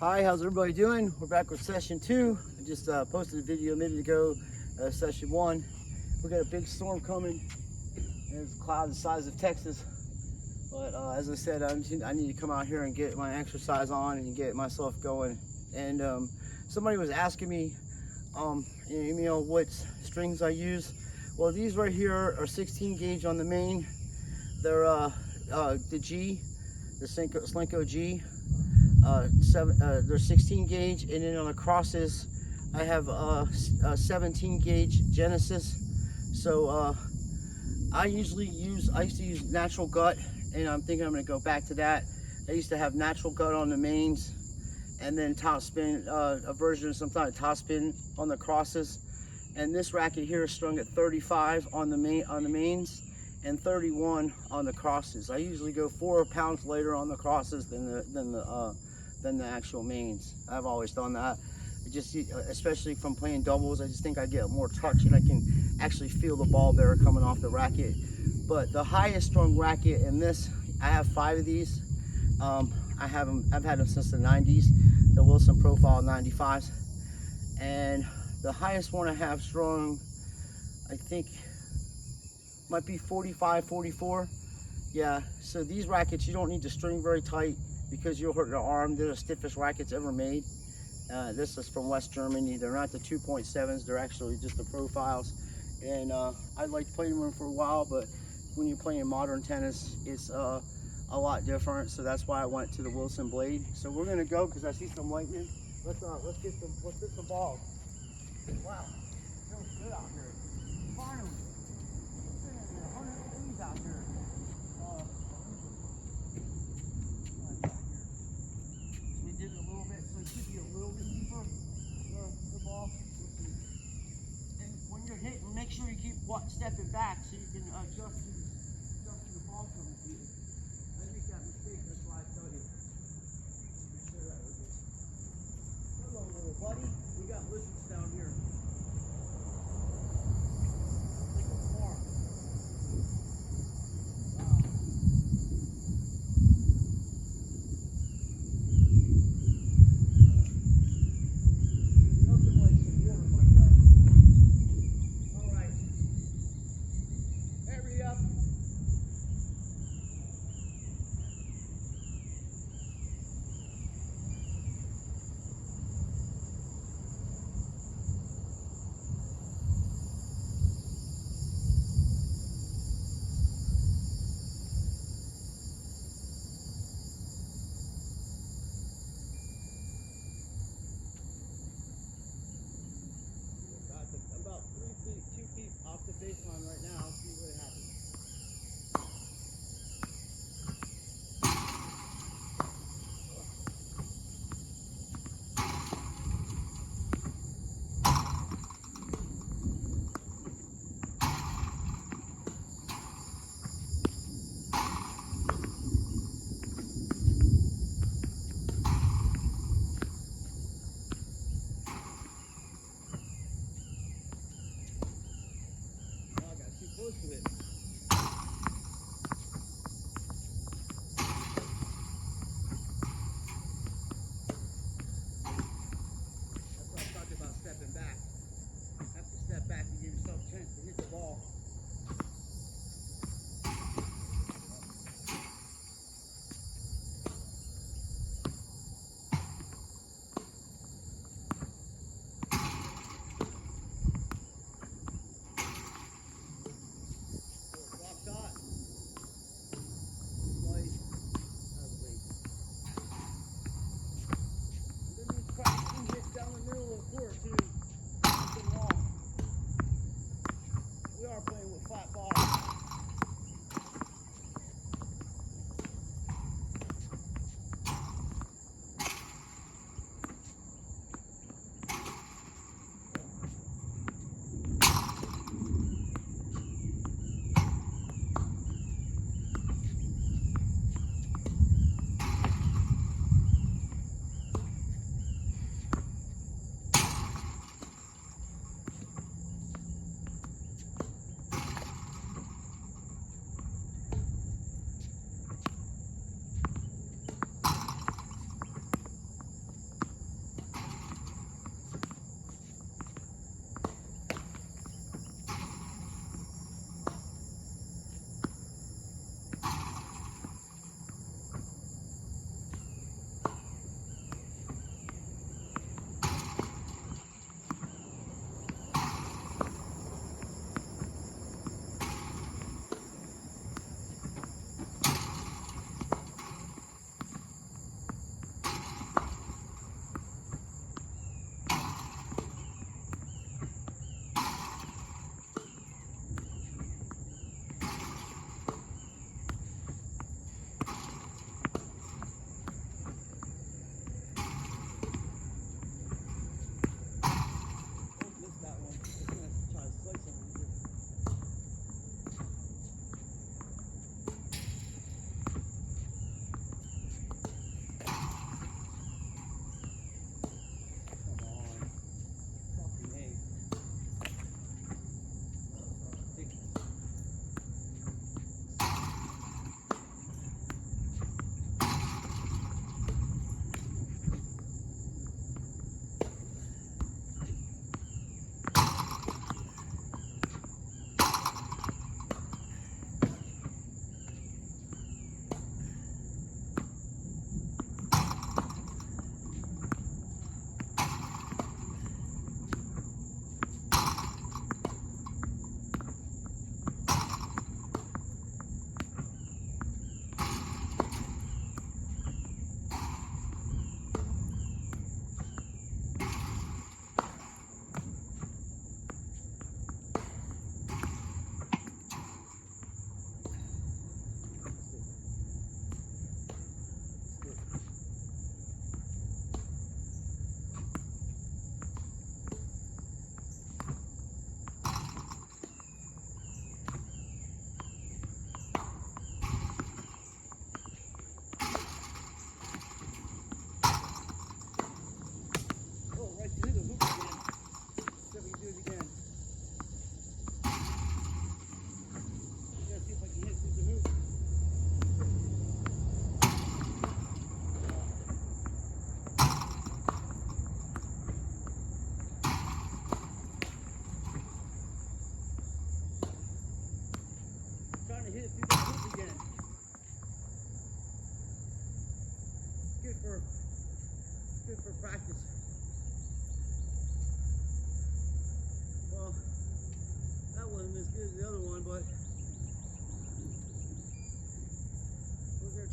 Hi, how's everybody doing? We're back with session 2. I just posted a video a minute ago, session 1. We got a big storm coming. There's a cloud the size of Texas. But as I said, I need to come out here and get my exercise on and get myself going. And somebody was asking me, what strings I use. Well, these right here are 16 gauge on the main. They're the G, the Slinger G. They're 16 gauge, and then on the crosses I have a 17 gauge Genesis. So I used to use natural gut, and I'm thinking I'm going to go back to that. I used to have natural gut on the mains, and then top spin, a version of sometimes top spin on the crosses. And this racket here is strung at 35 on the mains and 31 on the crosses. I usually go 4 pounds lighter on the crosses than the actual mains. I've always done that. Especially from playing doubles, I just think I get more touch and I can actually feel the ball better coming off the racket. But the highest strung racket in this, I have 5 of these. I've had them since the 90s, the Wilson Profile 95s. And the highest one I have strung, I think, might be 45, 44. Yeah, so these rackets, you don't need to string very tight because you'll hurt your arm. They're the stiffest rackets ever made. This is from West Germany. They're not the 2.7s, they're actually just the profiles. And I liked playing them for a while, but when you're playing modern tennis, it's a lot different. So that's why I went to the Wilson blade. So we're gonna go because I see some lightning. Let's get some balls. Wow, it feels good out here. Finally. It's been 100 degrees out here. We did it a little bit, so it should be a little bit deeper, the ball. And when you're hitting, make sure you keep stepping back so you can adjust to the ball coming to you. I make that mistake, that's why I tell you. Share that with you. Hello, little buddy. We got lizards down here. Up.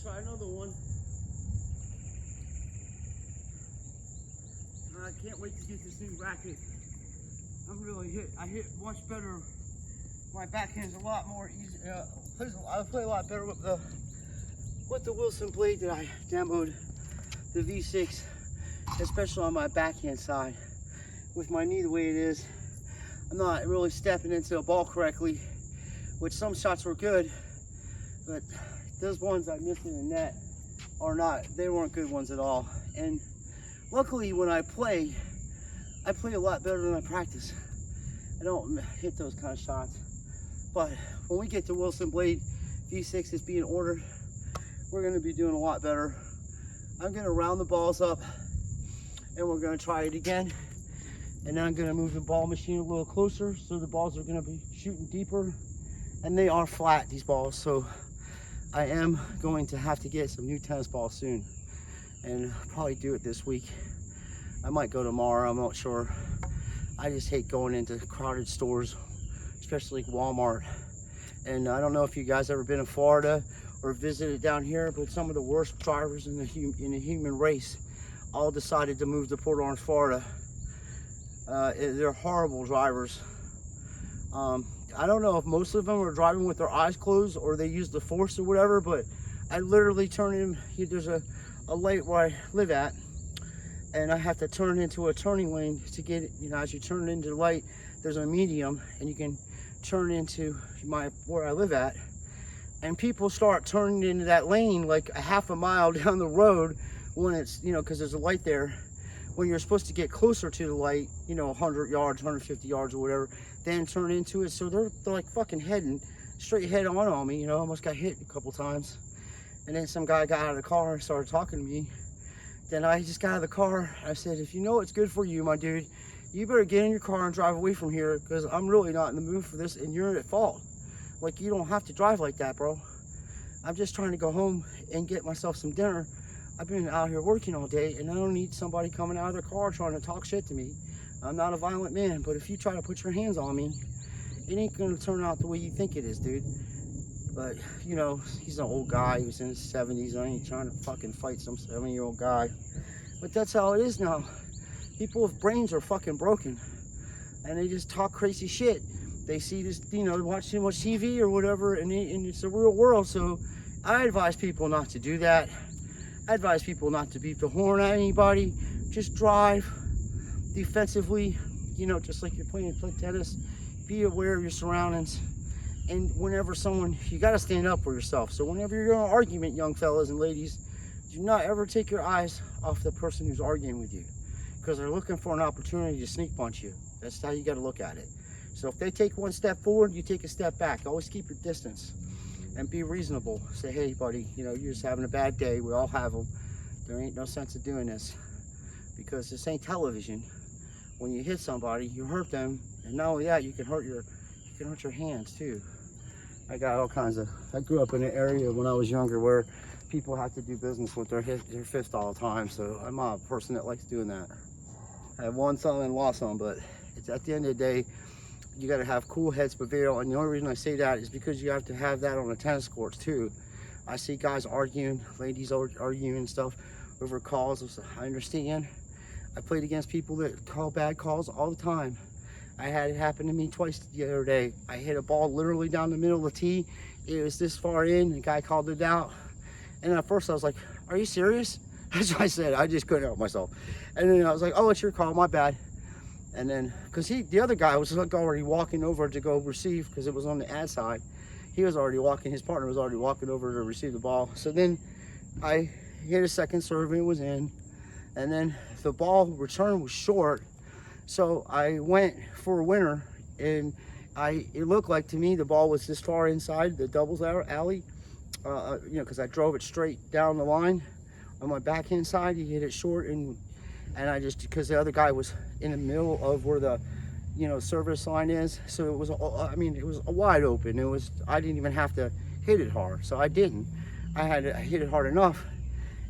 try another one. I can't wait to get this new racket. I hit much better. My backhand's a lot more easy. I play a lot better with the Wilson blade that I demoed, the V6, especially on my backhand side. With my knee the way it is, I'm not really stepping into the ball correctly, which some shots were good, but those ones I missed in the net they weren't good ones at all. And luckily when I play a lot better than I practice. I don't hit those kind of shots. But when we get to Wilson blade V6 is being ordered, we're gonna be doing a lot better. I'm gonna round the balls up and we're gonna try it again. And then I'm gonna move the ball machine a little closer so the balls are gonna be shooting deeper. And they are flat, these balls, so I am going to have to get some new tennis balls soon. And probably do it this week. I might go tomorrow, I'm not sure. I just hate going into crowded stores, especially Walmart. And I don't know if you guys ever been in Florida or visited down here, but some of the worst drivers in the human race all decided to move to Port Orange, Florida. They're horrible drivers. I don't know if most of them are driving with their eyes closed or they use the force or whatever, but I literally turn in, there's a light where I live at, and I have to turn into a turning lane to get it, as you turn into the light, there's a medium and you can turn into where I live at, and people start turning into that lane like a half a mile down the road when it's, because there's a light there, when you're supposed to get closer to the light, 100 yards, 150 yards or whatever, then turn into it. So they're like fucking heading straight head on me, almost got hit a couple times. And then some guy got out of the car and started talking to me. Then I just got out of the car. I said, if you know what's good for you, my dude, you better get in your car and drive away from here, because I'm really not in the mood for this and you're at fault. Like, you don't have to drive like that, bro. I'm just trying to go home and get myself some dinner. I've been out here working all day and I don't need somebody coming out of their car trying to talk shit to me. I'm not a violent man, but if you try to put your hands on me, it ain't gonna turn out the way you think it is, dude. But, he's an old guy. He was in his 70s. I ain't trying to fucking fight some 70-year-old guy. But that's how it is now. People with brains are fucking broken. And they just talk crazy shit. They see this, watch too much TV or whatever, and it's a real world. So I advise people not to do that. I advise people not to beep the horn at anybody. Just drive defensively, just like you're playing tennis. Be aware of your surroundings. And whenever you got to stand up for yourself. So whenever you're in an argument, young fellas and ladies, do not ever take your eyes off the person who's arguing with you, because they're looking for an opportunity to sneak punch you. That's how you got to look at it. So if they take one step forward, you take a step back. Always keep your distance and be reasonable. Say, hey, buddy, you're just having a bad day. We all have them. There ain't no sense of doing this, because this ain't television. When you hit somebody, you hurt them, and not only that, you can hurt your hands too. I got all kinds of. I grew up in an area when I was younger where people have to do business with their fist all the time. So I'm not a person that likes doing that. I won some and lost some, but it's at the end of the day, you got to have cool heads prevail. And the only reason I say that is because you have to have that on the tennis courts too. I see guys arguing, ladies arguing and stuff over calls. I understand. I played against people that call bad calls all the time. I had it happen to me twice the other day. I hit a ball literally down the middle of the tee. It was this far in, the guy called it out. And at first I was like, are you serious? That's what I said. I just couldn't help myself. And then I was like, oh, it's your call, my bad. And then, because the other guy was like already walking over to go receive, because it was on the ad side. He was already walking, his partner was already walking over to receive the ball. So then I hit a second serve and it was in. And then the ball return was short. So I went for a winner, and it looked like to me the ball was this far inside the doubles alley, because I drove it straight down the line. On my backhand side, he hit it short, and I just, because the other guy was in the middle of where the, service line is, so it was, it was wide open. I didn't even have to hit it hard, so I didn't. I had to hit it hard enough,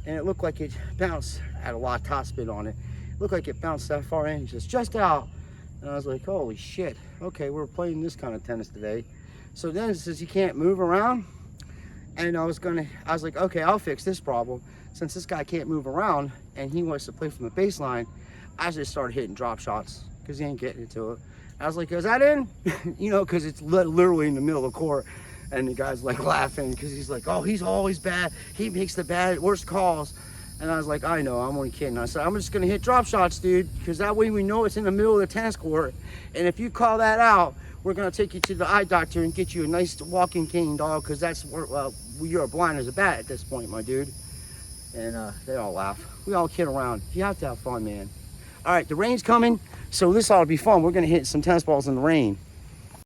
and it looked like it bounced. I had a lot of top spin on it. Looked like it bounced that far in, just out. And I was like, holy shit. Okay, we're playing this kind of tennis today. So then it says you can't move around. And I was like, okay, I'll fix this problem. Since this guy can't move around and he wants to play from the baseline, I just started hitting drop shots because he ain't getting into it. I was like, is that in? You know, because it's literally in the middle of the court. And the guy's like laughing because he's like, oh, he's always bad. He makes the worst calls. And I was like, I know, I'm only kidding. I said, I'm just gonna hit drop shots, dude, because that way we know it's in the middle of the tennis court. And if you call that out, we're gonna take you to the eye doctor and get you a nice walking cane, dog, because that's where, you're blind as a bat at this point, my dude. And they all laugh. We all kid around. You have to have fun, man. All right, the rain's coming, so this ought to be fun. We're gonna hit some tennis balls in the rain.